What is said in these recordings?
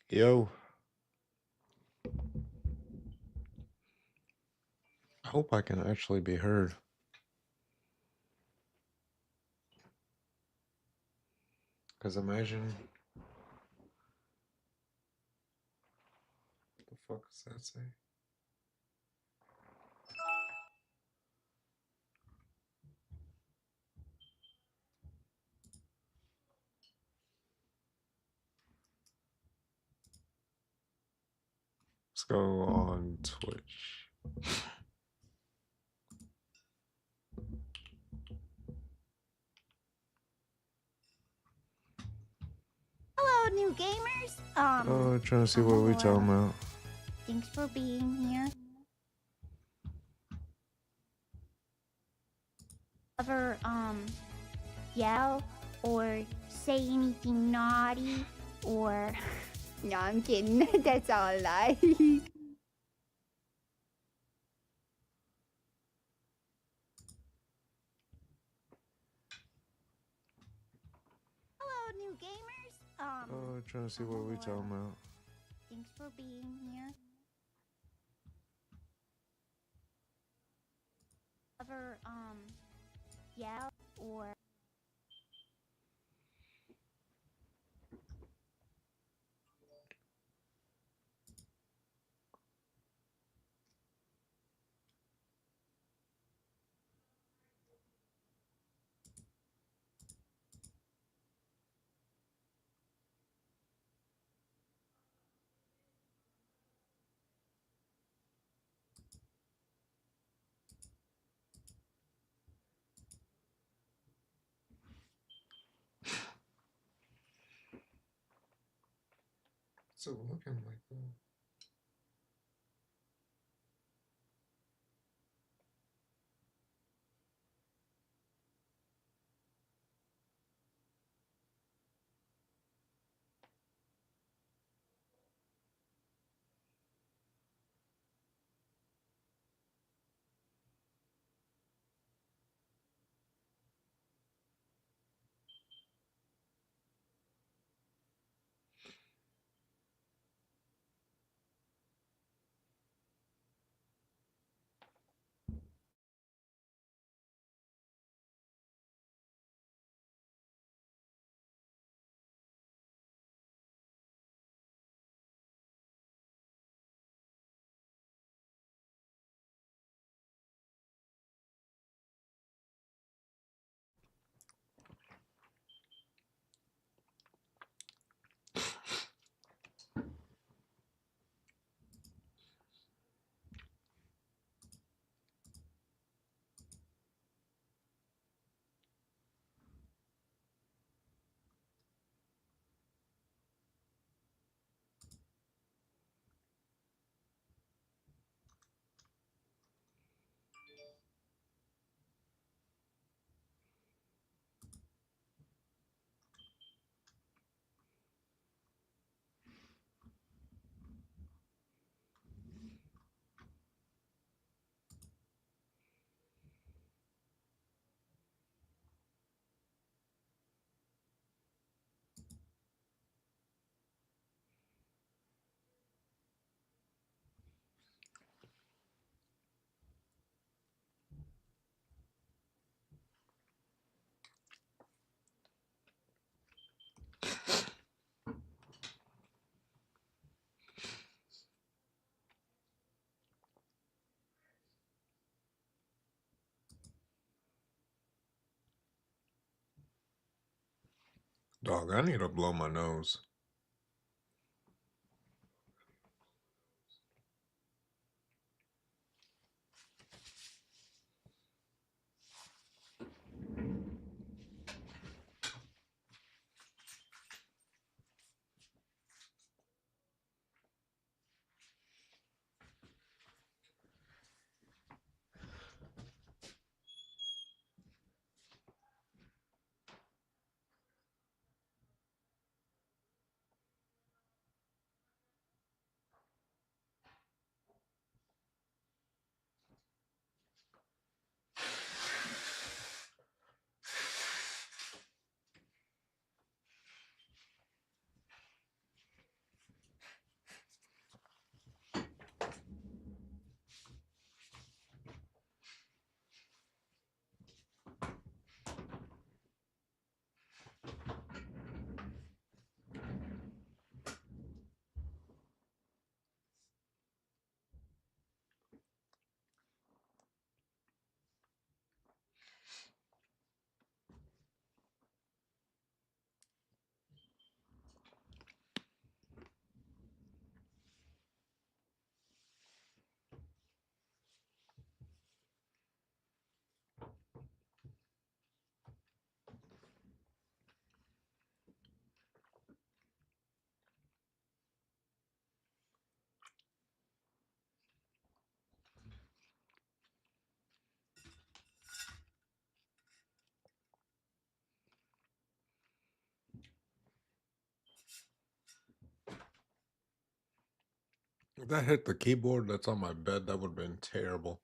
Yo, I hope I can actually be heard. Because imagine. What the fuck does that say? Let's go on Twitch. Hello, new gamers. Oh, trying to see what we talking about. Thanks for being here. Ever yell or say anything naughty or no, I'm kidding. That's all a lie. Hello, new gamers. Oh, trying to see what we talking about. Thanks for being here. Ever yell or So looking like that. Dog, I need to blow my nose. If that hit the keyboard that's on my bed, that would have been terrible.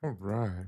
All right.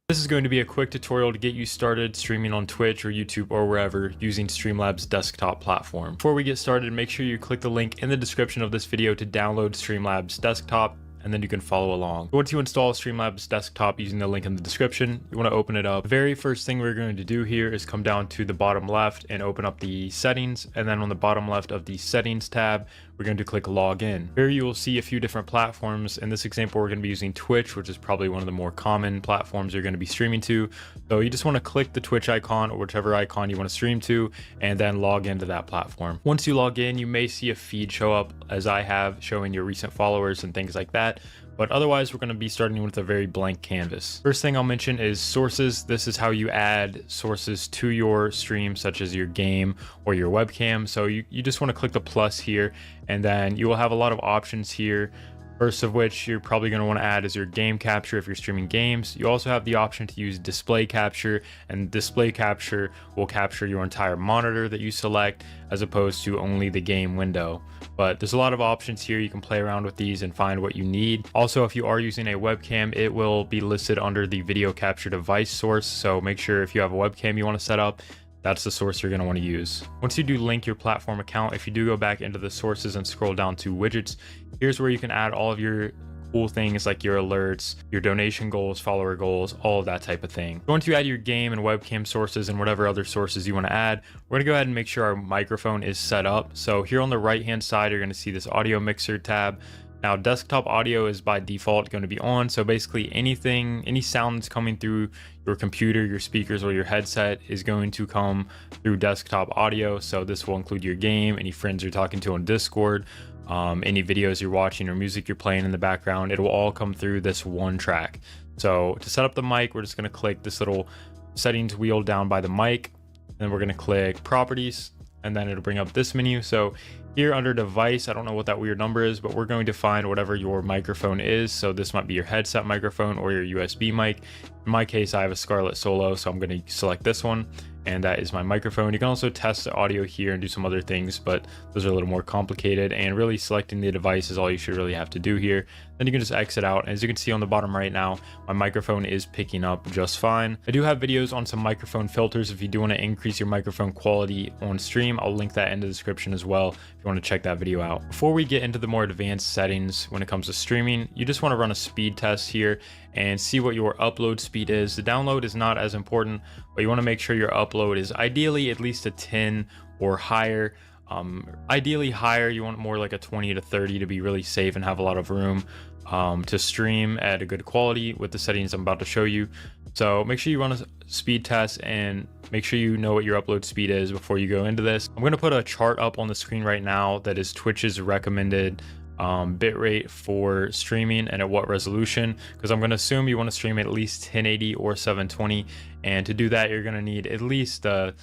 This is going to be a quick tutorial to get you started streaming on Twitch or YouTube or wherever using Streamlabs desktop platform. Before we get started, make sure you click the link in the description of this video to download Streamlabs desktop, and then you can follow along. Once you install Streamlabs desktop using the link in the description, you want to open it up. The very first thing we're going to do here is come down to the bottom left and open up the settings, and then on the bottom left of the settings tab, we're going to click login. Here you will see a few different platforms. In this example, we're going to be using Twitch, which is probably one of the more common platforms you're going to be streaming to. So you just want to click the Twitch icon or whichever icon you want to stream to, and then log into that platform. Once you log in, you may see a feed show up, as I have, showing your recent followers and things like that. But otherwise, we're going to be starting with a very blank canvas. First thing I'll mention is sources. This is how you add sources to your stream, such as your game or your webcam. So you just want to click the plus here, and then you will have a lot of options here. First of which you're probably going to want to add is your game capture if you're streaming games. You also have the option to use display capture, and display capture will capture your entire monitor that you select as opposed to only the game window. But there's a lot of options here. You can play around with these and find what you need. Also, if you are using a webcam, it will be listed under the video capture device source. So make sure if you have a webcam you want to set up, that's the source you're going to want to use. Once you do link your platform account, if you do go back into the sources and scroll down to widgets, here's where you can add all of your cool things like your alerts, your donation goals, follower goals, all of that type of thing. Once you add your game and webcam sources and whatever other sources you want to add, we're going to go ahead and make sure our microphone is set up. So here on the right hand side, you're going to see this audio mixer tab. Now, desktop audio is by default going to be on, so basically any sound that's coming through your computer, your speakers, or your headset is going to come through desktop audio. So this will include your game, any friends you're talking to on Discord, any videos you're watching or music you're playing in the background. It will all come through this one track. So to set up the mic, we're just going to click this little settings wheel down by the mic, then we're going to click properties, and then it'll bring up this menu. So here under device, I don't know what that weird number is, but we're going to find whatever your microphone is. So this might be your headset microphone or your USB mic. In my case, I have a Scarlett Solo, so I'm going to select this one, and that is my microphone. You can also test the audio here and do some other things, but those are a little more complicated, and really selecting the device is all you should really have to do here. Then you can just exit out. As you can see on the bottom right now, my microphone is picking up just fine. I do have videos on some microphone filters. If you do want to increase your microphone quality on stream, I'll link that in the description as well if you want to check that video out. Before we get into the more advanced settings when it comes to streaming, you just want to run a speed test here and see what your upload speed is. The download is not as important, but you want to make sure your upload is ideally at least a 10 or higher. Ideally higher, you want more like a 20 to 30 to be really safe and have a lot of room to stream at a good quality with the settings I'm about to show you. So make sure you run a speed test and make sure you know what your upload speed is before you go into this. I'm going to put a chart up on the screen right now that is Twitch's recommended bitrate for streaming and at what resolution, because I'm going to assume you want to stream at least 1080 or 720, and to do that you're going to need at least 10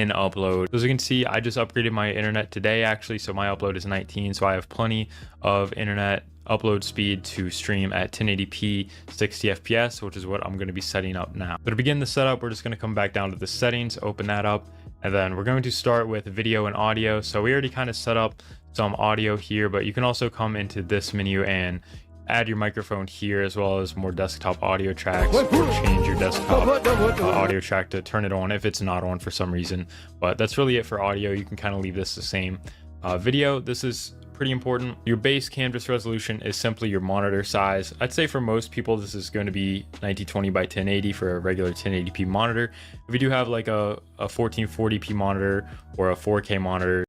upload. As you can see, I just upgraded my internet today actually, so my upload is 19, so I have plenty of internet upload speed to stream at 1080p 60 fps, which is what I'm going to be setting up now. So to begin the setup, we're just going to come back down to the settings, open that up, and then we're going to start with video and audio. So we already kind of set up some audio here, but you can also come into this menu and add your microphone here, as well as more desktop audio tracks, or change your desktop audio track to turn it on if it's not on for some reason. But that's really it for audio. You can kind of leave this the same. Video, this is pretty important. Your base canvas resolution is simply your monitor size. I'd say for most people this is going to be 1920 by 1080 for a regular 1080p monitor. If you do have like a 1440p monitor or a 4K monitor,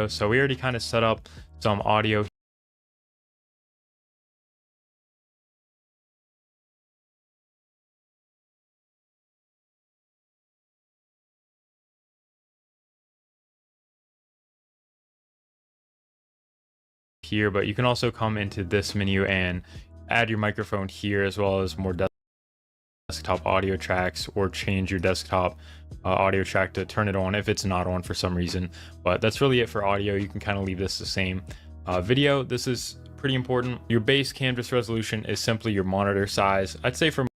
so we already kind of set up some audio here, but you can also come into this menu and add your microphone here, as well as more desktop audio tracks, or change your desktop audio track to turn it on if it's not on for some reason. But that's really it for audio. You can kind of leave this the same. Video, this is pretty important. Your base canvas resolution is simply your monitor size. I'd say for